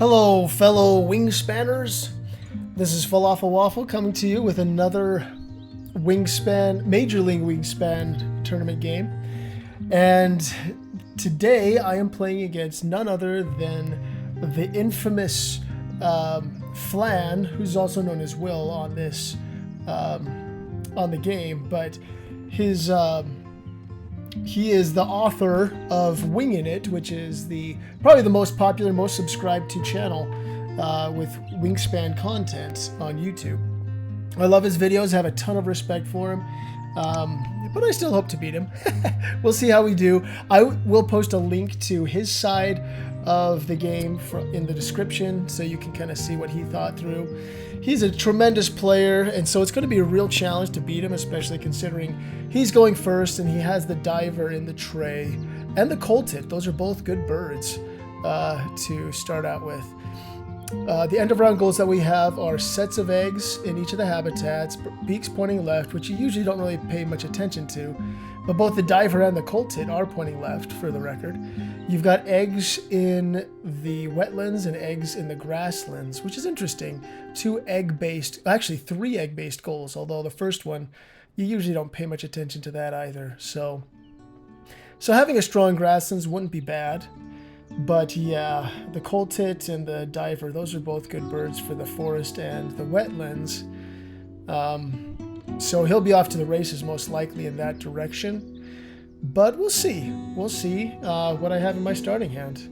Hello, fellow wingspanners. This is Falafel Waffle coming to you with another Wingspan, Major League Wingspan tournament game. And today I am playing against none other than the infamous Flan, who's also known as Will on this on the game, but his he is the author of Wingin It, which is probably the most popular, most subscribed to channel with Wingspan content on YouTube. I love his videos, have a ton of respect for him, but I still hope to beat him. We'll see how we do. I will post a link to his side of the game in the description so you can kind of see what he thought through. He's a tremendous player, and so it's going to be a real challenge to beat him, especially considering he's going first and he has the diver in the tray and the coal tit. Those are both good birds to start out with. The end of round goals that we have are sets of eggs in each of the habitats, beaks pointing left, which you usually don't really pay much attention to, but both the diver and the coal tit are pointing left, for the record. You've got eggs in the wetlands and eggs in the grasslands, which is interesting. 2 egg-based, actually 3 egg-based goals, although the first one, you usually don't pay much attention to that either. So having a strong grasslands wouldn't be bad. But yeah, the coal tit and the diver, those are both good birds for the forest and the wetlands. So he'll be off to the races most likely in that direction. But we'll see. We'll see what I have in my starting hand.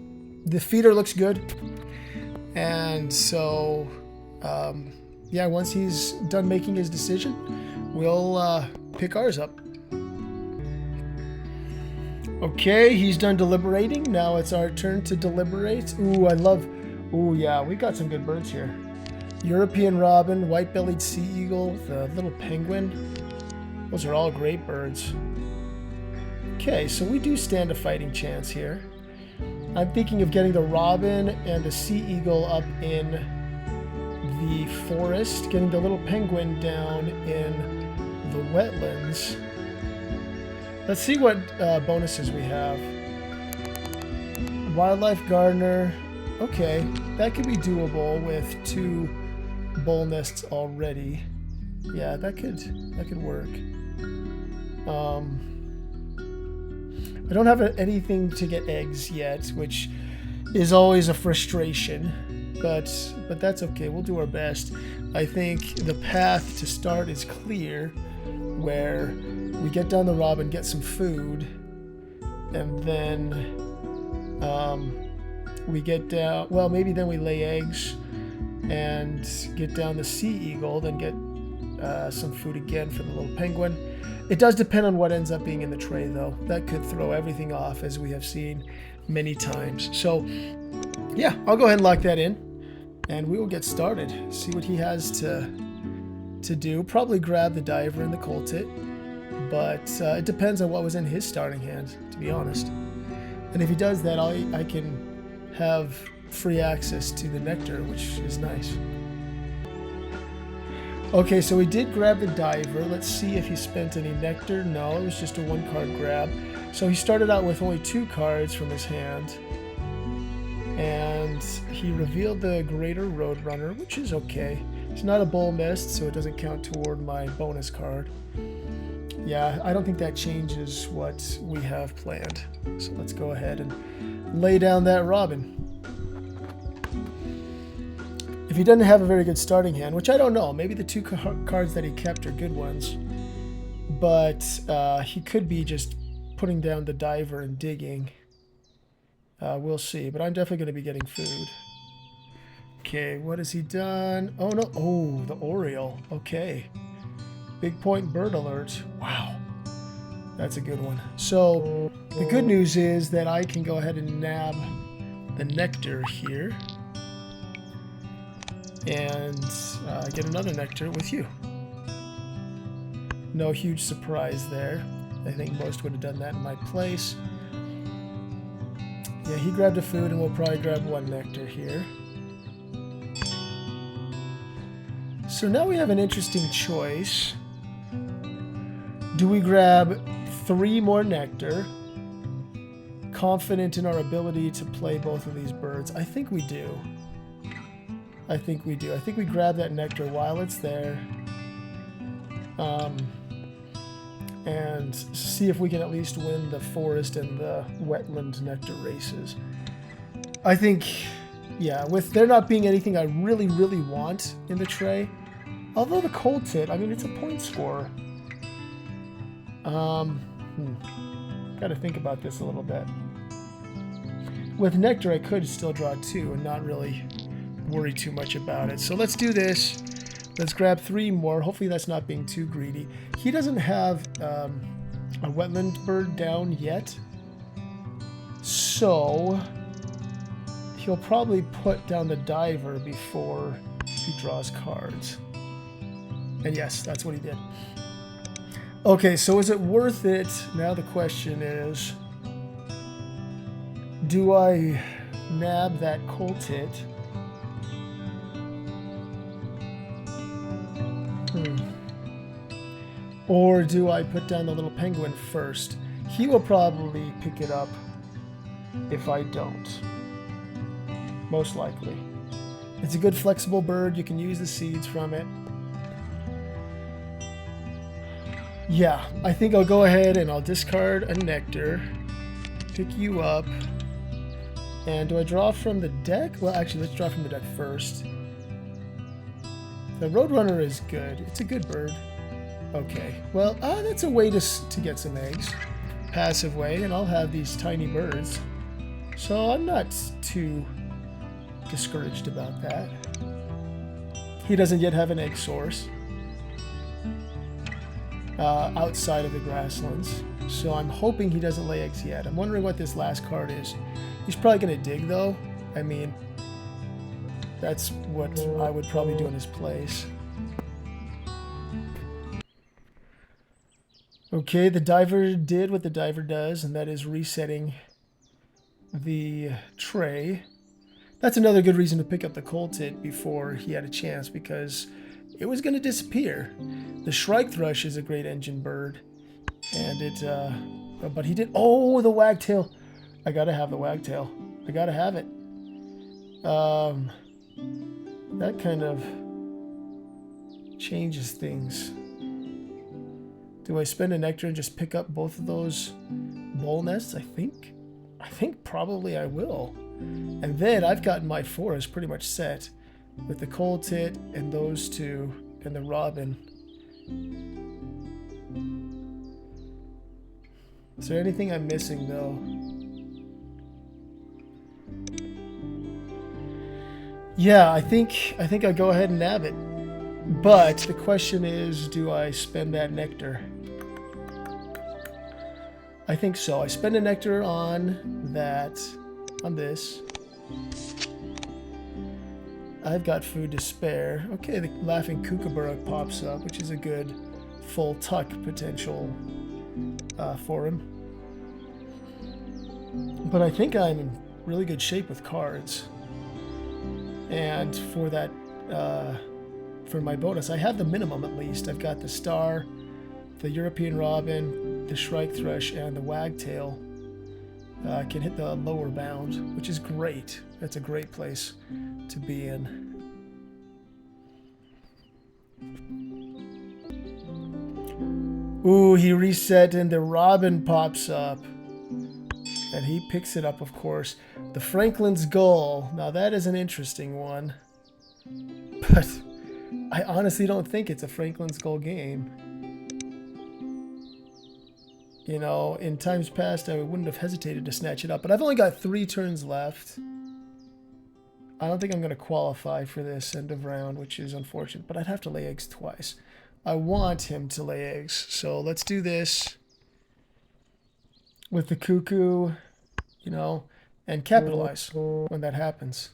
The feeder looks good. And so, yeah, once he's done making his decision, we'll pick ours up. Okay, he's done deliberating. Now it's our turn to deliberate. Ooh, yeah, we got some good birds here. European robin, white-bellied sea eagle, the little penguin. Those are all great birds. Okay, so we do stand a fighting chance here. I'm thinking of getting the robin and the sea eagle up in the forest, getting the little penguin down in the wetlands. Let's see what bonuses we have. Wildlife gardener. Okay, that could be doable with 2 bull nests already. Yeah, that could work. I don't have anything to get eggs yet, which is always a frustration, but that's okay. We'll do our best. I think the path to start is clear, where we get down the robin, get some food, and then we get down, well, maybe then we lay eggs and get down the sea eagle, then get some food again for the little penguin. It does depend on what ends up being in the tray, though. That could throw everything off, as we have seen many times. So, yeah, I'll go ahead and lock that in, and we will get started. See what he has to do. Probably grab the diver and the coal tit, but it depends on what was in his starting hand, to be honest. And if he does that, I can have free access to the nectar, which is nice. Okay, so we did grab the diver. Let's see if he spent any nectar. No, it was just a 1-card grab. So he started out with only 2 cards from his hand. And he revealed the Greater Roadrunner, which is okay. It's not a bull nest, so it doesn't count toward my bonus card. Yeah, I don't think that changes what we have planned. So let's go ahead and lay down that robin. If he doesn't have a very good starting hand, which I don't know, maybe the 2 cards that he kept are good ones, but he could be just putting down the diver and digging. We'll see, but I'm definitely going to be getting food. Okay, what has he done? Oh, no. Oh, the Oriole. Okay. Big point bird alert. Wow. That's a good one. So the good news is that I can go ahead and nab the nectar here and get another nectar with you. No huge surprise there. I think most would have done that in my place. Yeah, he grabbed a food, and we'll probably grab 1 nectar here. So now we have an interesting choice. Do we grab 3 more nectar, confident in our ability to play both of these birds? I think we do. I think we do. I think we grab that nectar while it's there. And see if we can at least win the forest and the wetland nectar races. I think, yeah, with there not being anything I really, really want in the tray, although the cold tit, I mean, it's a point scorer. Gotta think about this a little bit. With nectar, I could still draw 2 and not really worry too much about it. So let's do this. Let's grab 3 more. Hopefully that's not being too greedy. He doesn't have a wetland bird down yet. So he'll probably put down the diver before he draws cards. And yes, that's what he did. Okay, so is it worth it? Now the question is, do I nab that cold tit? Or do I put down the little penguin first? He will probably pick it up if I don't. Most likely. It's a good flexible bird. You can use the seeds from it. Yeah, I think I'll go ahead and I'll discard a nectar. Pick you up. And do I draw from the deck? Well, actually, let's draw from the deck first. The Roadrunner is good. It's a good bird. Okay, well, that's a way to get some eggs. Passive way, and I'll have these tiny birds. So I'm not too discouraged about that. He doesn't yet have an egg source outside of the grasslands. So I'm hoping he doesn't lay eggs yet. I'm wondering what this last card is. He's probably going to dig, though. I mean, that's what I would probably do in his place. Okay, the diver did what the diver does, and that is resetting the tray. That's another good reason to pick up the cold tit before he had a chance, because it was going to disappear. The shrike thrush is a great engine bird, and it, but he did, oh, the wagtail. I gotta have the wagtail. I gotta have it. That kind of changes things. Do I spend a nectar and just pick up both of those bowl nests? I think probably I will. And then I've gotten my forest pretty much set with the cold tit and those two and the robin. Is there anything I'm missing though? Yeah, I think I'll go ahead and nab it. But the question is, do I spend that nectar? I think so. I spend a nectar on that, on this. I've got food to spare. Okay, the laughing kookaburra pops up, which is a good full tuck potential for him. But I think I'm in really good shape with cards. And for that, for my bonus, I have the minimum at least. I've got the star, the European robin, the shrike thrush, and the wagtail. I can hit the lower bound, which is great. That's a great place to be in. Ooh, he reset and the robin pops up. And he picks it up, of course. The Franklin's Gull. Now that is an interesting one. But I honestly don't think it's a Franklin's Gull game. You know, in times past, I wouldn't have hesitated to snatch it up. But I've only got 3 turns left. I don't think I'm going to qualify for this end of round, which is unfortunate. But I'd have to lay eggs twice. I want him to lay eggs. So let's do this with the cuckoo, you know, and capitalize when that happens.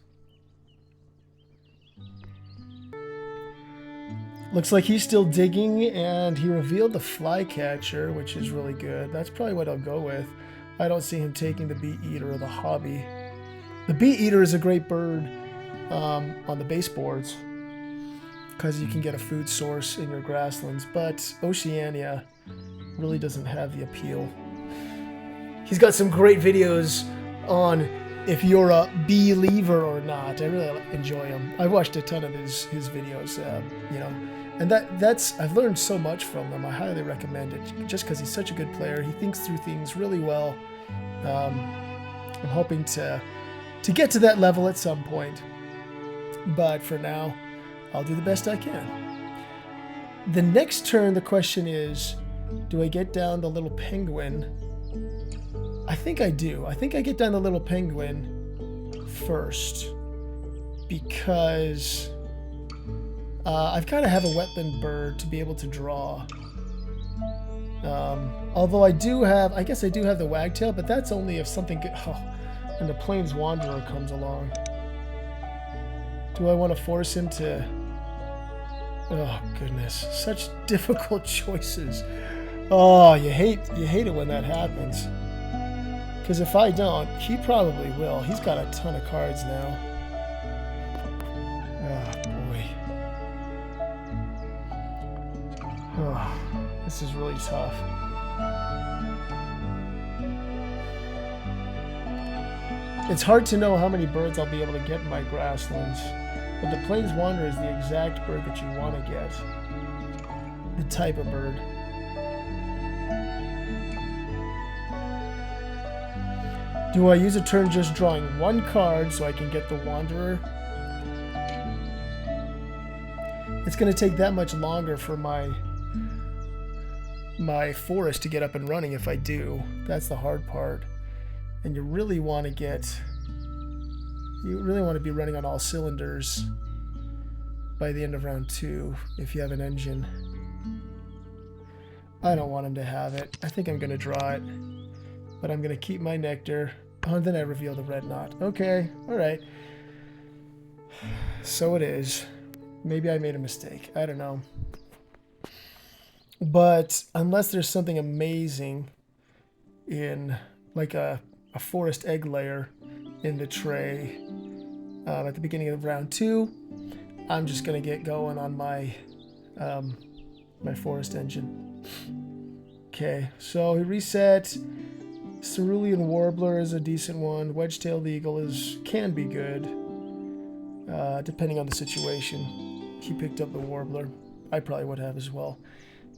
Looks like he's still digging, and he revealed the flycatcher, which is really good. That's probably what I'll go with. I don't see him taking the bee eater or the hobby. The bee eater is a great bird on the baseboards because you can get a food source in your grasslands, but Oceania really doesn't have the appeal. He's got some great videos on if you're a believer or not. I really enjoy him. I've watched a ton of his videos, you know, and that's I've learned so much from him. I highly recommend it, just because he's such a good player. He thinks through things really well. I'm hoping to get to that level at some point, but for now, I'll do the best I can. The next turn, the question is, do I get down the little penguin? I think I do. I think I get down the little penguin first, because I've got to have a wetland bird to be able to draw. Although I guess I do have the wagtail, but that's only if something and the Plains Wanderer comes along. Do I want to force him to... Oh, goodness. Such difficult choices. Oh, you hate it when that happens. Because if I don't, he probably will. He's got a ton of cards now. Oh, boy. Oh, this is really tough. It's hard to know how many birds I'll be able to get in my grasslands, but the Plains Wanderer is the exact bird that you want to get. The type of bird. Do I use a turn just drawing one card so I can get the Wanderer? It's going to take that much longer for my forest to get up and running if I do. That's the hard part. And you really want to be running on all cylinders by the end of round 2 if you have an engine. I don't want him to have it. I think I'm going to draw it, but I'm going to keep my Nectar. Oh, and then I reveal the red knot. Okay, all right. So it is. Maybe I made a mistake. I don't know. But unless there's something amazing in, like a forest egg layer in the tray at the beginning of round 2, I'm just going to get going on my my forest engine. Okay, so he reset. Cerulean Warbler is a decent one. Wedge-tailed Eagle can be good, depending on the situation. He picked up the Warbler. I probably would have as well.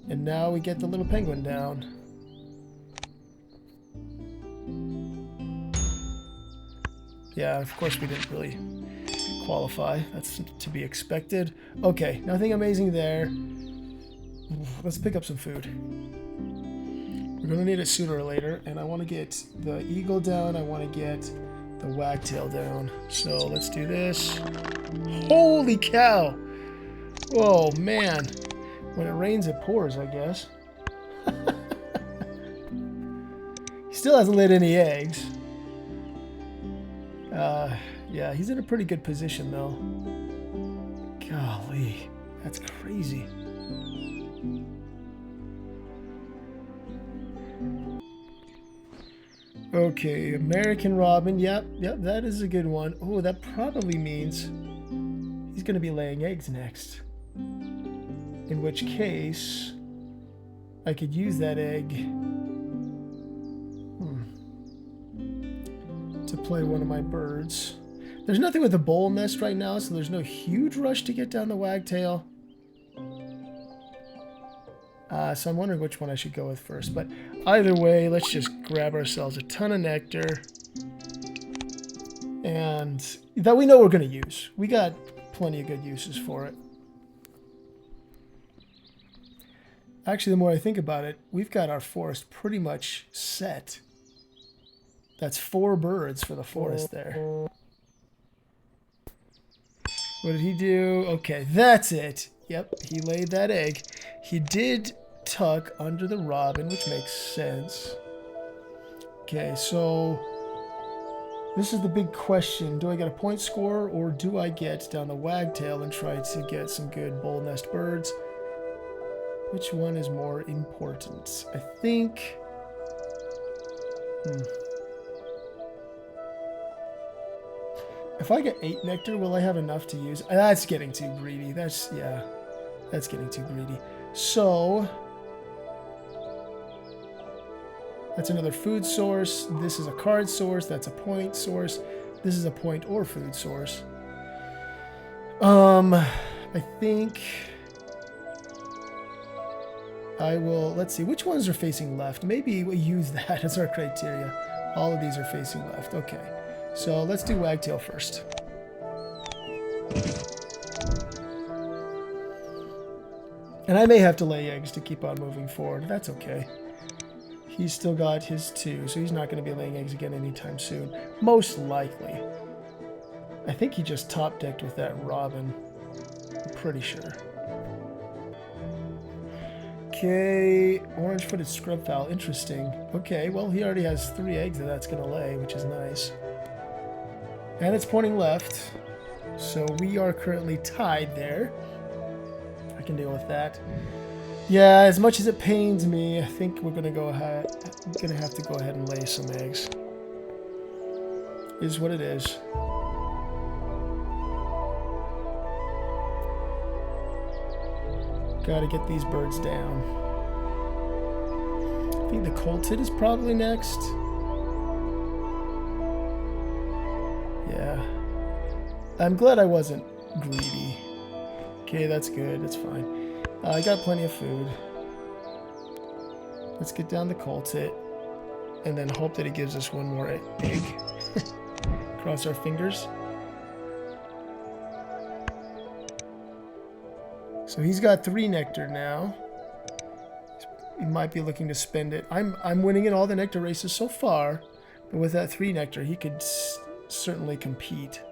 And now we get the little penguin down. Yeah, of course we didn't really qualify. That's to be expected. Okay, nothing amazing there. Let's pick up some food. We're going to need it sooner or later, and I want to get the eagle down. I want to get the wagtail down. So let's do this. Holy cow! Whoa, man. When it rains, it pours, I guess. He still hasn't laid any eggs. Yeah, he's in a pretty good position, though. Golly, that's crazy. Okay, American Robin. Yep, that is a good one. Oh, that probably means he's going to be laying eggs next. In which case, I could use that egg to play one of my birds. There's nothing with the bowl nest right now, so there's no huge rush to get down the wagtail. So I'm wondering which one I should go with first. But either way, let's just grab ourselves a ton of nectar. And that we know we're going to use. We got plenty of good uses for it. Actually, the more I think about it, we've got our forest pretty much set. That's 4 birds for the forest there. What did he do? Okay, that's it. Yep, he laid that egg. He did tuck under the robin, which makes sense. Okay, so this is the big question. Do I get a point score, or do I get down the wagtail and try to get some good bowl nest birds? Which one is more important? I think... If I get 8 nectar, will I have enough to use? That's getting too greedy. That's getting too greedy. So, That's another food source. This is a card source. That's a point source. This is a point or food source. I think I will, let's see, which ones are facing left? Maybe we use that as our criteria. All of these are facing left. Okay. So let's do Wagtail first. And I may have to lay eggs to keep on moving forward. That's okay. He's still got his 2, so he's not going to be laying eggs again anytime soon. Most likely. I think he just top-decked with that robin. I'm pretty sure. Okay, orange-footed scrubfowl. Interesting. Okay, well, he already has 3 eggs that that's going to lay, which is nice. And it's pointing left. So we are currently tied there. I can deal with that. Yeah, as much as it pains me, I think we're gonna have to go ahead and lay some eggs. Is what it is. Gotta get these birds down. I think the colted is probably next. Yeah. I'm glad I wasn't greedy. Okay, that's good. That's fine. I got plenty of food. Let's get down the colted and then hope that it gives us one more egg. Cross our fingers. So he's got 3 nectar now. He might be looking to spend it. I'm winning in all the nectar races so far, but with that 3 nectar, he could certainly compete.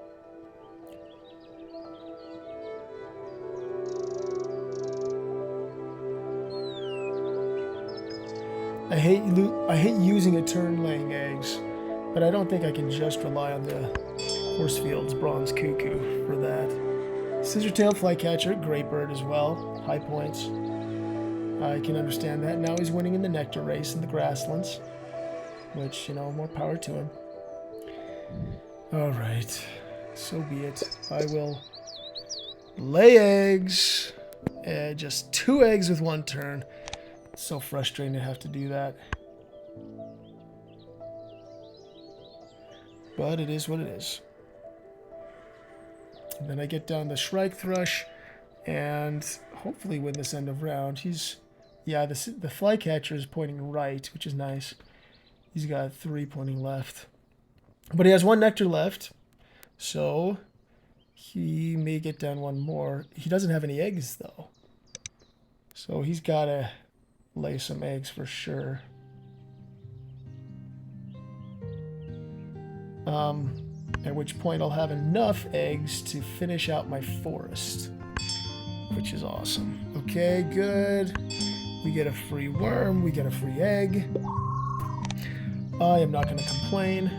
I hate using a turn laying eggs, but I don't think I can just rely on the Horsefield's Bronze Cuckoo for that. Scissortail Flycatcher, great bird as well, high points. I can understand that. Now he's winning in the nectar race in the grasslands, which, you know, more power to him. All right, so be it. I will lay eggs. Just 2 eggs with 1 turn. It's so frustrating to have to do that. But it is what it is. And then I get down the Shrike Thrush and hopefully win this end of round. Yeah, the Flycatcher is pointing right, which is nice. He's got 3 pointing left. But he has 1 nectar left, so he may get down 1 more. He doesn't have any eggs, though. So he's got to lay some eggs for sure. At which point I'll have enough eggs to finish out my forest, which is awesome. Okay, good. We get a free worm, we get a free egg. I am not going to complain.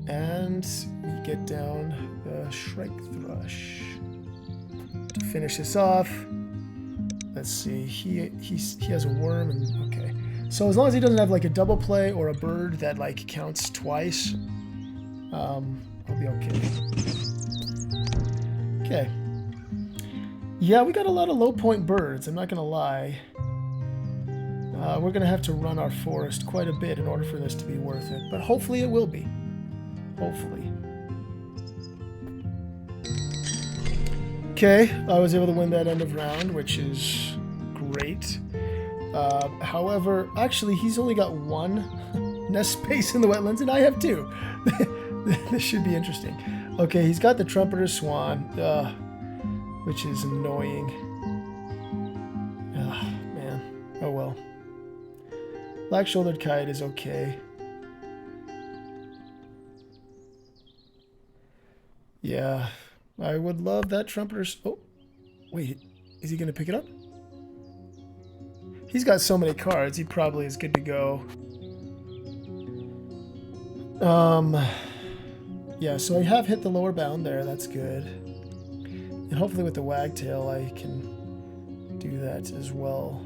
And we get down the Shrike Thrush. To finish this off, let's see, he has a worm, and okay. So as long as he doesn't have like a double play or a bird that like counts twice, I'll be okay. Okay. Yeah, we got a lot of low point birds, I'm not gonna lie. We're gonna have to run our forest quite a bit in order for this to be worth it, but hopefully it will be. Hopefully. Okay, I was able to win that end of round, which is great. However, actually, he's only got 1 nest space in the wetlands, and I have 2. This should be interesting. Okay, he's got the Trumpeter Swan, which is annoying. Man. Oh well. Black-shouldered kite is okay. Yeah, I would love that Trumpeter... Oh, wait, is he going to pick it up? He's got so many cards, he probably is good to go. Yeah, so I have hit the lower bound there, that's good. And hopefully with the Wagtail I can do that as well.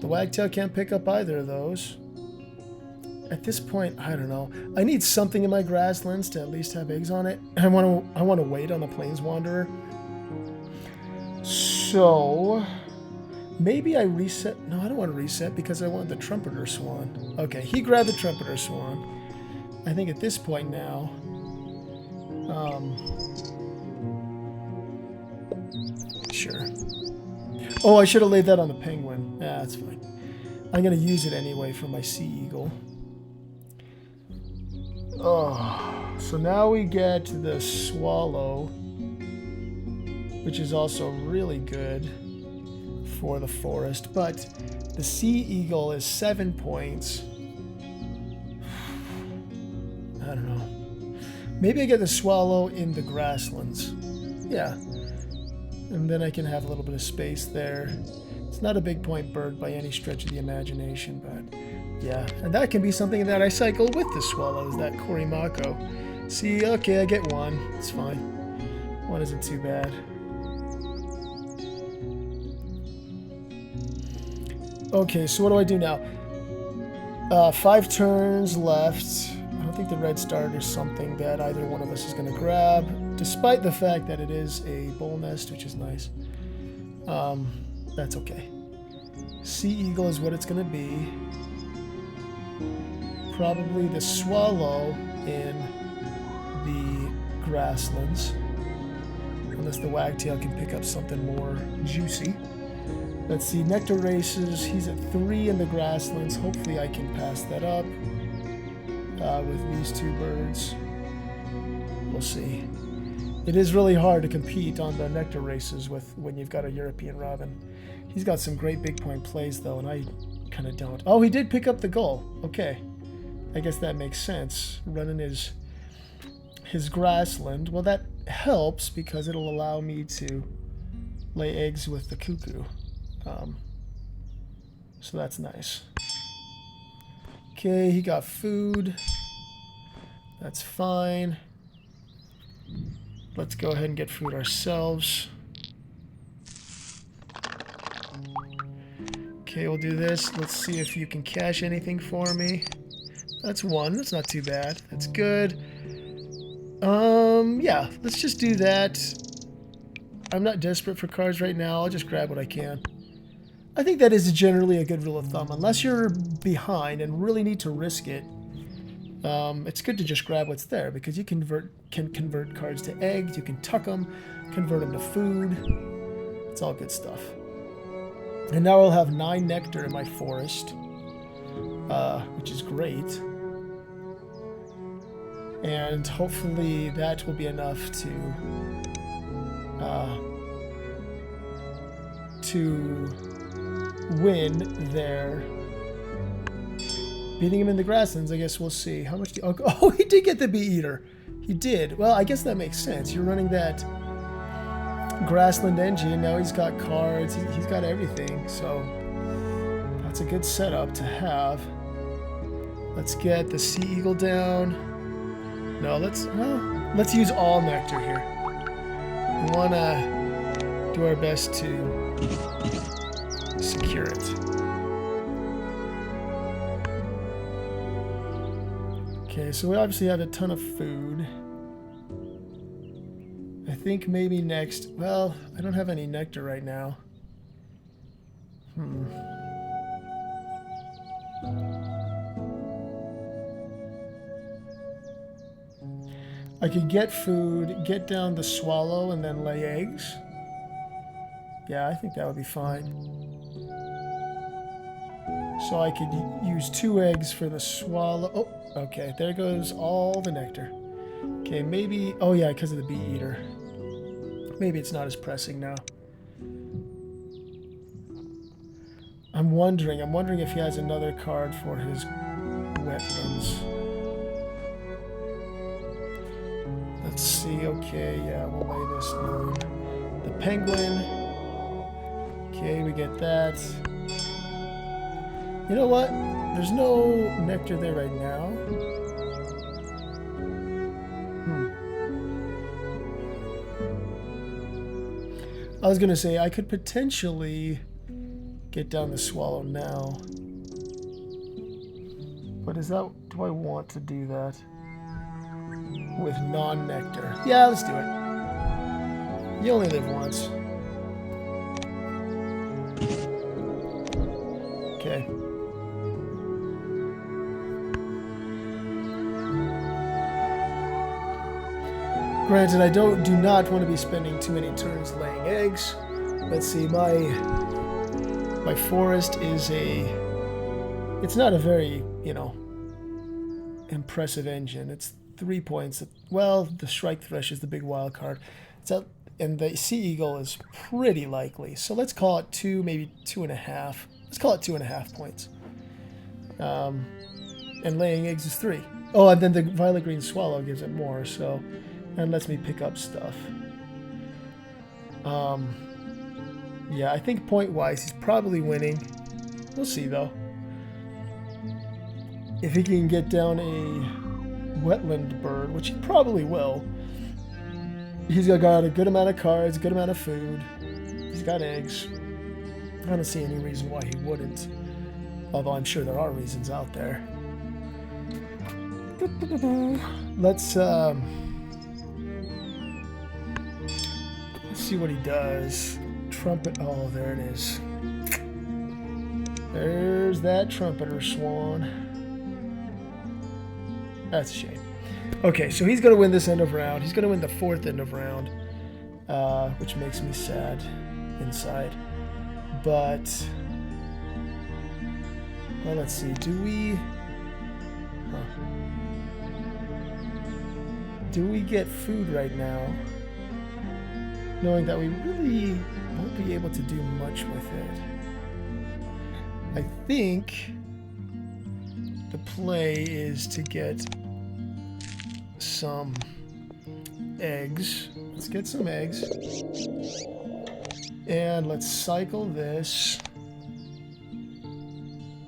The Wagtail can't pick up either of those. At this point, I don't know. I need something in my grasslands to at least have eggs on it. I want to wait on the Plains Wanderer. So Maybe I reset. No, I don't want to reset because I want the trumpeter swan. Okay, he grabbed the trumpeter swan. I think at this point now, sure. Oh, I should have laid that on the penguin. Yeah, that's fine. I'm going to use it anyway for my sea eagle. Oh, so now we get the swallow, which is also really good for the forest, but the sea eagle is 7 points. I don't know. Maybe I get the swallow in the grasslands. Yeah. And then I can have a little bit of space there. It's not a big point bird by any stretch of the imagination, but yeah. And that can be something that I cycle with the swallows, that Korimako. See, okay, I get one. It's fine. One isn't too bad. Okay, so what do I do now? 5 turns left. I don't think the red star is something that either one of us is going to grab, despite the fact that it is a bull nest, which is nice. That's okay. Sea eagle is what it's going to be. Probably the swallow in the grasslands, unless the wagtail can pick up something more juicy. Let's see, Nectar races. He's at 3 in the grasslands. Hopefully I can pass that up with these 2 birds. We'll see. It is really hard to compete on the Nectar races when you've got a European robin. He's got some great big point plays though, and I kind of don't. Oh, he did pick up the gull. Okay. I guess that makes sense. Running his grassland. Well, that helps because it'll allow me to lay eggs with the cuckoo. So that's nice. Okay, he got food. That's fine. Let's go ahead and get food ourselves. Okay, we'll do this. Let's see if you can cache anything for me. That's 1. That's not too bad. That's good. Yeah, let's just do that. I'm not desperate for cards right now. I'll just grab what I can. I think that is generally a good rule of thumb. Unless you're behind and really need to risk it, it's good to just grab what's there because you can convert cards to eggs, you can tuck them, convert them to food. It's all good stuff. And now I'll have 9 nectar in my forest, which is great. And hopefully that will be enough to win there. Beating him in the grasslands, I guess we'll see. How much do you... Oh, he did get the bee eater. He did. Well, I guess that makes sense. You're running that grassland engine. Now he's got cards. He's got everything. So that's a good setup to have. Let's get the sea eagle down. No, let's use all nectar here. We want to do our best to secure it. Okay, so we obviously have a ton of food. I think maybe next... Well, I don't have any nectar right now. I could get food, get down the swallow, and then lay eggs. Yeah, I think that would be fine. So I could use 2 eggs for the swallow. Oh, okay, there goes all the nectar. Okay, maybe... Oh yeah, because of the bee eater. Maybe it's not as pressing now. I'm wondering if he has another card for his wetlands. Let's see, okay, yeah, we'll lay this on the penguin. Okay, we get that. You know what? There's no nectar there right now. I was gonna say I could potentially get down the swallow now. But is that... Do I want to do that? With non-nectar. Yeah, let's do it. You only live once. Okay. Granted, I do not want to be spending too many turns laying eggs. Let's see, my forest is it's not a very, you know, impressive engine. It's 3 points. Well, the Shrike Thresh is the big wild card. It's out, and the Sea Eagle is pretty likely. So let's call it 2, maybe 2.5. Let's call it 2.5 points. And laying eggs is 3. Oh, and then the Violet Green Swallow gives it more, so... And lets me pick up stuff. Yeah, I think point-wise, he's probably winning. We'll see, though. If he can get down a wetland bird, which he probably will. He's got a good amount of cards, a good amount of food. He's got eggs. I don't see any reason why he wouldn't. Although I'm sure there are reasons out there. Let's see what he does. Trumpet. Oh, there it is. There's that trumpeter swan. That's a shame. Okay, so he's going to win this end of round. He's going to win the 4th end of round, which makes me sad inside. But, well, let's see. Do we get food right now? Knowing that we really won't be able to do much with it. I think the play is to get some eggs. Let's get some eggs. And let's cycle this.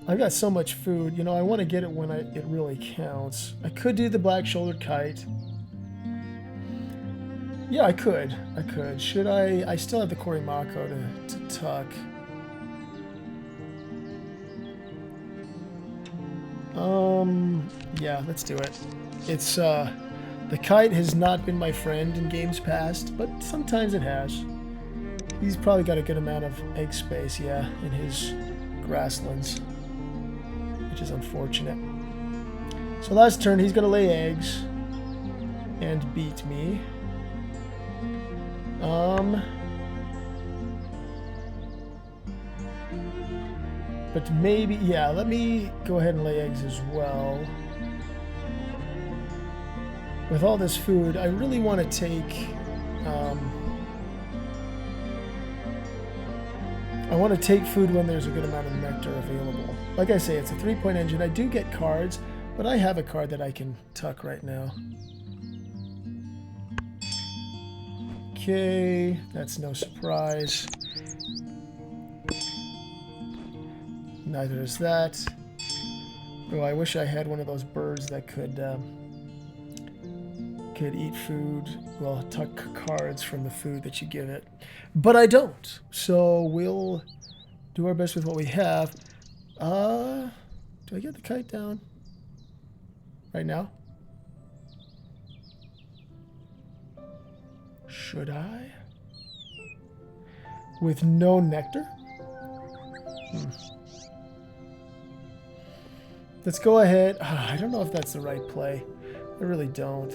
I've got so much food. You know, I want to get it when it really counts. I could do the black-shouldered kite. Yeah, I could. Should I? I still have the Korimako to tuck. Yeah, let's do it. It's, the kite has not been my friend in games past, but sometimes it has. He's probably got a good amount of egg space, yeah, in his grasslands, which is unfortunate. So last turn, he's gonna lay eggs and beat me. But maybe, yeah, let me go ahead and lay eggs as well. With all this food, I really want to take, I want to take food when there's a good amount of nectar available. Like I say, it's a 3-point engine. I do get cards, but I have a card that I can tuck right now. Okay, that's no surprise. Neither is that. Oh, I wish I had one of those birds that could eat food, well, tuck cards from the food that you give it. But I don't, so we'll do our best with what we have. Do I get the kite down right now? Should I? With no nectar? Let's go ahead. I don't know if that's the right play. I really don't.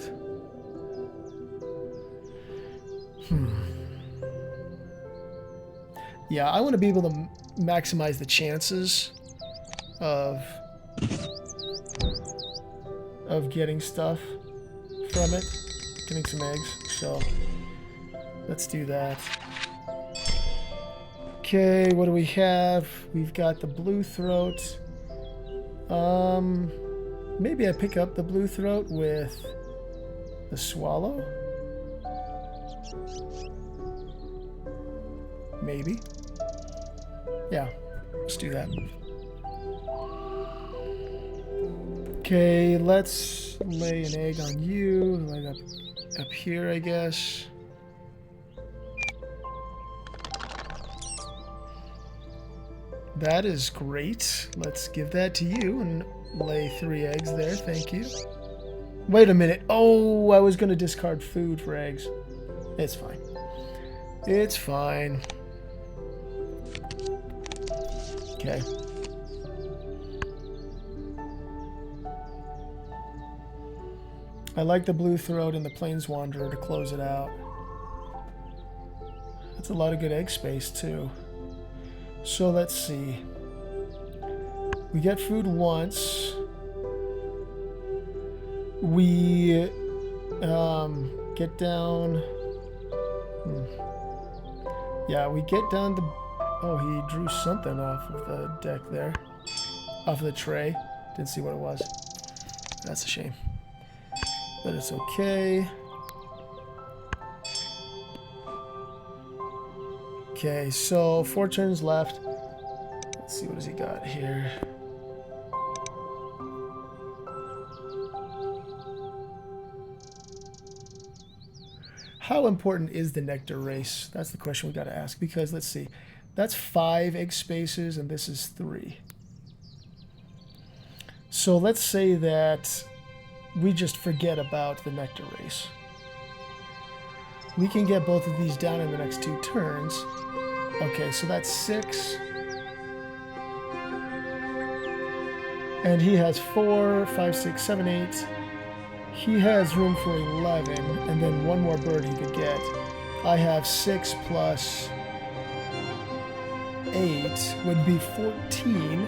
Yeah, I want to be able to maximize the chances of getting stuff from it, getting some eggs. So let's do that. Okay, what do we have? We've got the blue throat. Maybe I pick up the blue throat with the swallow. Maybe. Yeah, let's do that. Okay, let's lay an egg on you. Right up here, I guess. That is great. Let's give that to you and lay 3 eggs there. Thank you. Wait a minute. Oh, I was going to discard food for eggs. It's fine. It's fine. Okay. I like the blue throat and the plains wanderer to close it out. That's a lot of good egg space too. So let's see. We get food once. We get down. Yeah, we get down the. Oh, he drew something off of the deck there, off of the tray. Didn't see what it was. That's a shame. But it's okay. Okay, so 4 turns left. Let's see, what has he got here? How important is the Nectar race? That's the question we got to ask, because let's see. That's 5 egg spaces and this is 3. So let's say that we just forget about the Nectar race. We can get both of these down in the next 2 turns. Okay, so that's 6. And he has 4, 5, 6, 7, 8. He has room for 11, and then 1 more bird he could get. I have 6 plus 8 would be 14.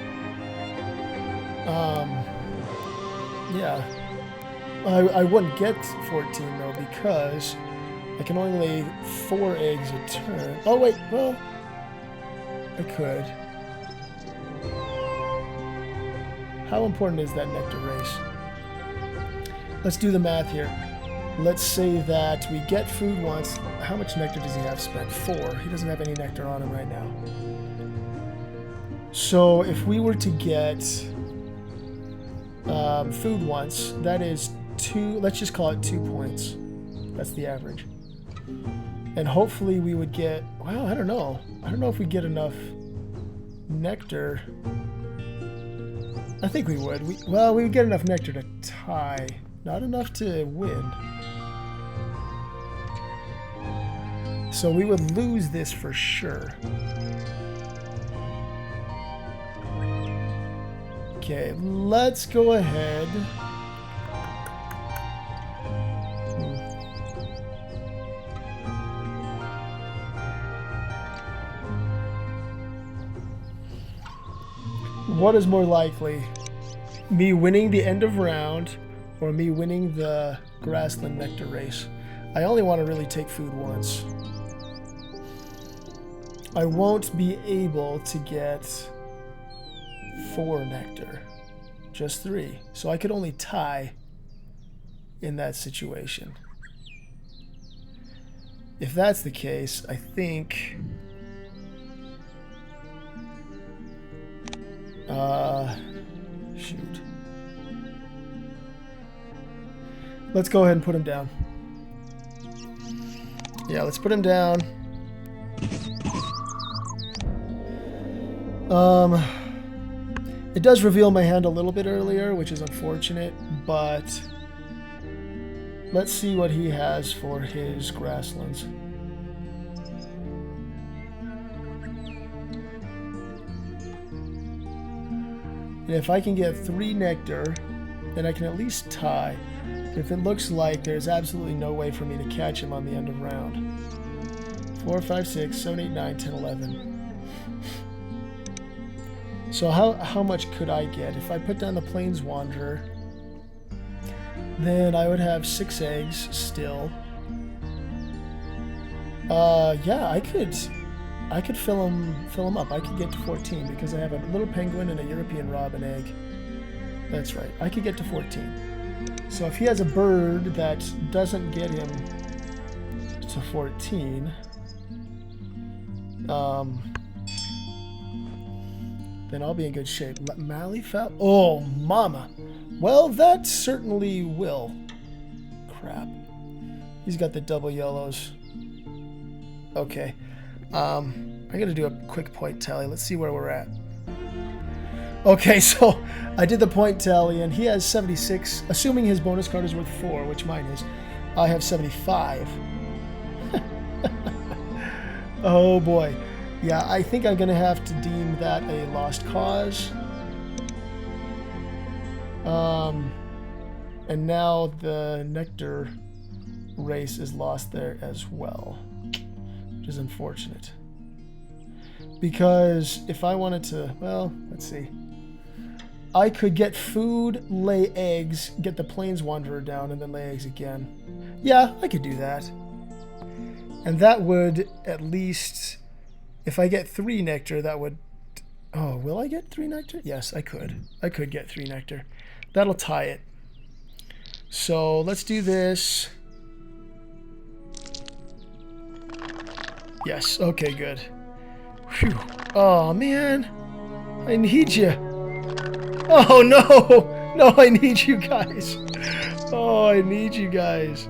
Yeah. I wouldn't get 14 though, because I can only lay 4 eggs a turn. Oh wait, well, I could. How important is that Nectar race? Let's do the math here. Let's say that we get food once. How much nectar does he have spent? 4. He doesn't have any nectar on him right now. So if we were to get food once, that is 2, let's just call it 2 points. That's the average. And hopefully we would get, well, I don't know. I don't know if we get enough nectar. I think we would. We would get enough nectar to tie. Not enough to win. So we would lose this for sure. Okay, let's go ahead. What is more likely? Me winning the end of round or me winning the grassland nectar race? I only want to really take food once. I won't be able to get 4 nectar, just 3. So I could only tie in that situation. If that's the case, I think shoot. Let's go ahead and put him down. Yeah, let's put him down. It does reveal my hand a little bit earlier, which is unfortunate, but let's see what he has for his grasslands. And if I can get 3 nectar, then I can at least tie. If it looks like there's absolutely no way for me to catch him on the end of round. 4, 5, 6, 7, 8, 9, 10, 11. So how much could I get? If I put down the Plains Wanderer, then I would have 6 eggs still. Yeah, I could fill him up. I could get to 14 because I have a little penguin and a European robin egg. That's right. I could get to 14. So if he has a bird that doesn't get him to 14, then I'll be in good shape. Malleefowl? Oh, mama. Well, that certainly will. Crap. He's got the double yellows. Okay. I gotta do a quick point tally. Let's see where we're at. Okay, so I did the point tally, and he has 76. Assuming his bonus card is worth 4, which mine is, I have 75. Oh boy. Yeah, I think I'm gonna have to deem that a lost cause. And now the Nectar race is lost there as well, which is unfortunate. Because if I wanted to, well, let's see. I could get food, lay eggs, get the Plains Wanderer down, and then lay eggs again. Yeah, I could do that. And that would at least, if I get 3 Nectar, that would... Oh, will I get 3 Nectar? Yes, I could. I could get 3 Nectar. That'll tie it. So let's do this. Yes, okay, good. Phew. Oh, man. I need you. Oh, no. No, I need you guys. Oh, I need you guys.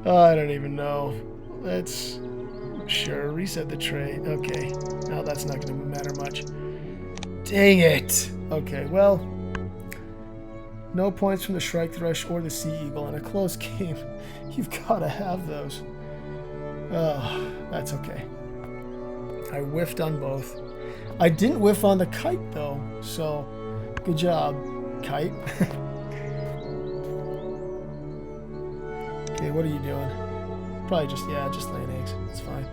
Oh, I don't even know. Let's... Sure, reset the tray. Okay. No, that's not going to matter much. Dang it. Okay, well... No points from the Shrike Thrush or the Sea Eagle in a close game. You've got to have those. Oh, that's okay. I whiffed on both. I didn't whiff on the Kite, though, so good job, Kite. Okay, what are you doing? Probably just, yeah, just laying eggs. It's fine.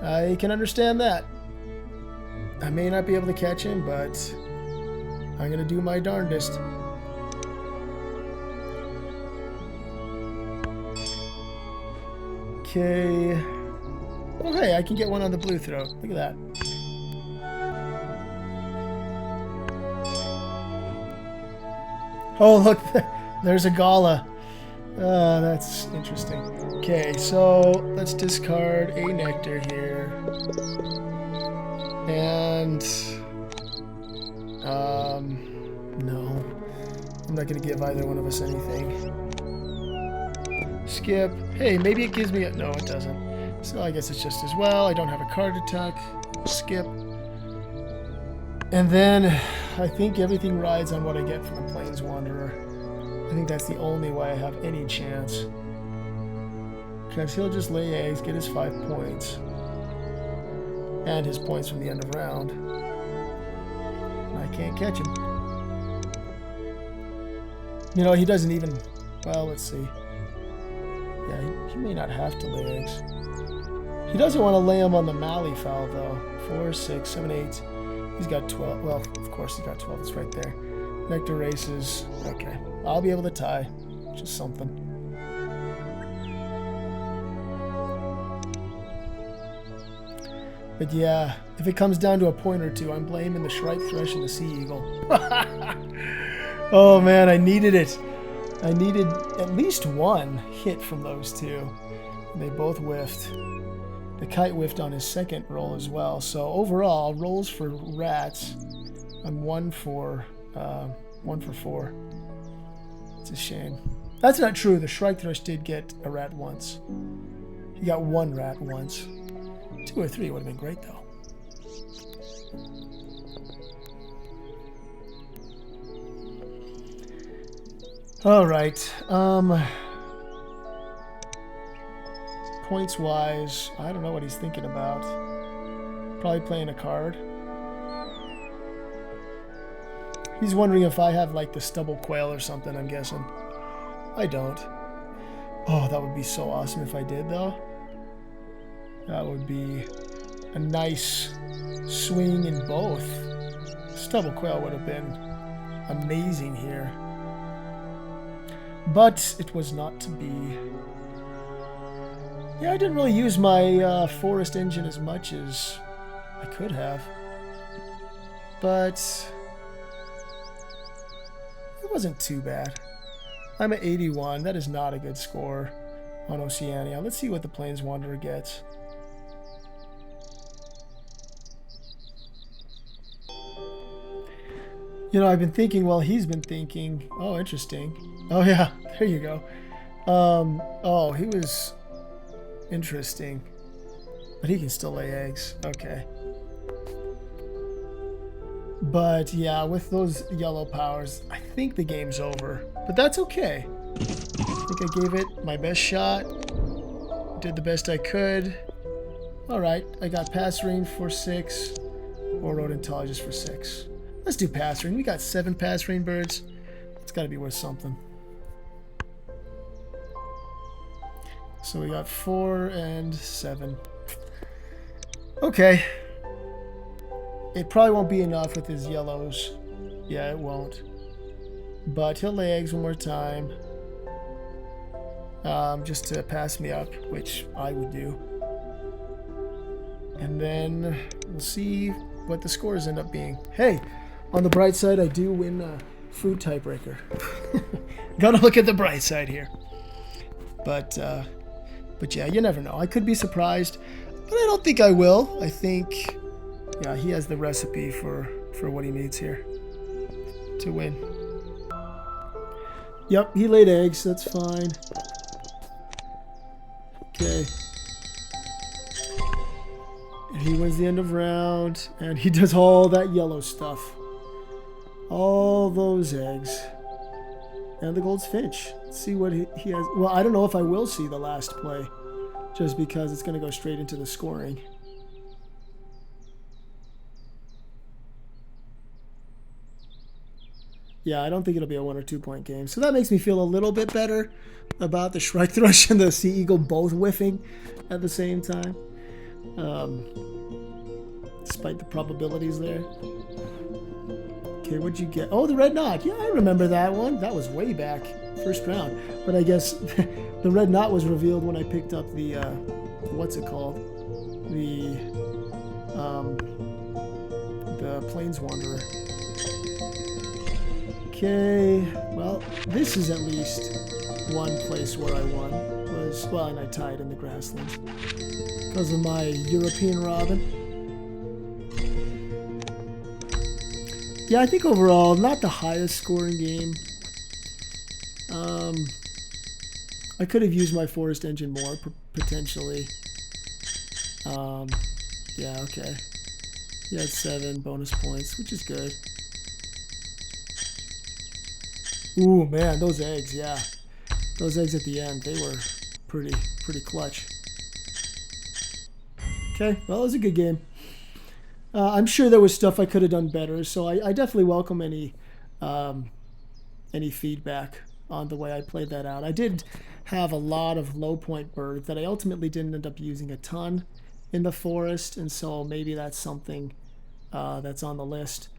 I can understand that. I may not be able to catch him, but I'm going to do my darndest. Okay. Oh, hey, I can get one on the blue throat. Look at that. Oh, look. There's a Gala. That's interesting. Okay, so let's discard a Nectar here. And... no. I'm not going to give either one of us anything. Skip. Hey, maybe it gives me a... No, it doesn't. So I guess it's just as well. I don't have a card to tuck. Skip. And then I think everything rides on what I get from the Plains Wanderer. I think that's the only way I have any chance. Because he'll just lay eggs, get his 5 points. And his points from the end of round. And I can't catch him. You know, he doesn't even... Well, let's see. Yeah, he may not have to lay eggs. He doesn't want to lay them on the Mallee fowl, though. 4, 6, 7, 8. He's got 12. Well, of course he's got 12. It's right there. Nectar races. Okay. I'll be able to tie. Just something. But yeah, if it comes down to a point or two, I'm blaming the Shrike Thrush and the Sea Eagle. Oh man, I needed it. I needed at least one hit from those two. And they both whiffed. The Kite whiffed on his second roll as well. So overall, rolls for rats, I'm 1 for 4. It's a shame. That's not true. The Shrike Thrush did get a rat once. He got 1 rat once. 2 or 3 would have been great though. All right. Points wise, I don't know what he's thinking about. Probably playing a card. He's wondering if I have like the stubble quail or something, I'm guessing. I don't. Oh, that would be so awesome if I did though. That would be a nice swing in both. Stubble quail would have been amazing here. But it was not to be. Yeah, I didn't really use my forest engine as much as I could have. But it wasn't too bad. I'm at 81. That is not a good score on Oceania. Let's see what the Plains Wanderer gets. You know, I've been thinking, well, he's been thinking. Oh, interesting. Oh, yeah, there you go. Oh, he was interesting. But he can still lay eggs. Okay. But, yeah, with those yellow powers, I think the game's over. But that's okay. I think I gave it my best shot. Did the best I could. Alright, I got Passerine for 6. Or Rodentologist for 6. Let's do Passerine. We got 7 Passerine birds. It's got to be worth something. So we got 4 and 7. Okay. It probably won't be enough with his yellows. Yeah, it won't. But he'll lay eggs one more time. Just to pass me up, which I would do. And then we'll see what the scores end up being. Hey, on the bright side, I do win a food tiebreaker. Gotta look at the bright side here. But yeah, you never know. I could be surprised, but I don't think I will. I think, yeah, he has the recipe for what he needs here to win. Yep, he laid eggs. That's fine. Okay. And he wins the end of round, and he does all that yellow stuff. All those eggs. And the gold's finch. Let's see what he has. Well, I don't know if I will see the last play, just because it's going to go straight into the scoring. Yeah, I don't think it'll be a 1 or 2 point game. So that makes me feel a little bit better about the Shrike Thrush and the Sea Eagle both whiffing at the same time. Despite the probabilities there. Okay, what'd you get? Oh, the red knot. Yeah, I remember that one. That was way back, first round. But I guess the red knot was revealed when I picked up the, what's it called? The Plains Wanderer. Okay, well, this is at least one place where I won. Well, and I tied in the grasslands because of my European Robin. Yeah, I think overall, not the highest scoring game. I could have used my forest engine more, potentially. Yeah, okay. He had 7 bonus points, which is good. Ooh, man, those eggs, yeah. Those eggs at the end, they were pretty clutch. Okay, well, it was a good game. I'm sure there was stuff I could have done better, so I definitely welcome any feedback on the way I played that out. I did have a lot of low point birds that I ultimately didn't end up using a ton in the forest, and so maybe that's something that's on the list.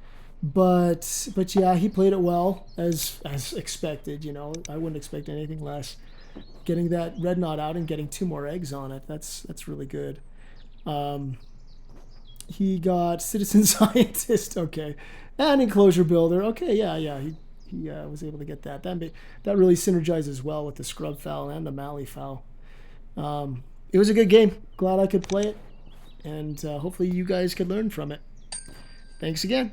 But yeah, he played it well as expected. You know, I wouldn't expect anything less. Getting that red knot out and getting 2 more eggs on it, that's really good. He got citizen scientist, okay, and enclosure builder, okay, yeah. He was able to get that. That really synergizes well with the scrub fowl and the mallee fowl. It was a good game. Glad I could play it, and hopefully you guys could learn from it. Thanks again.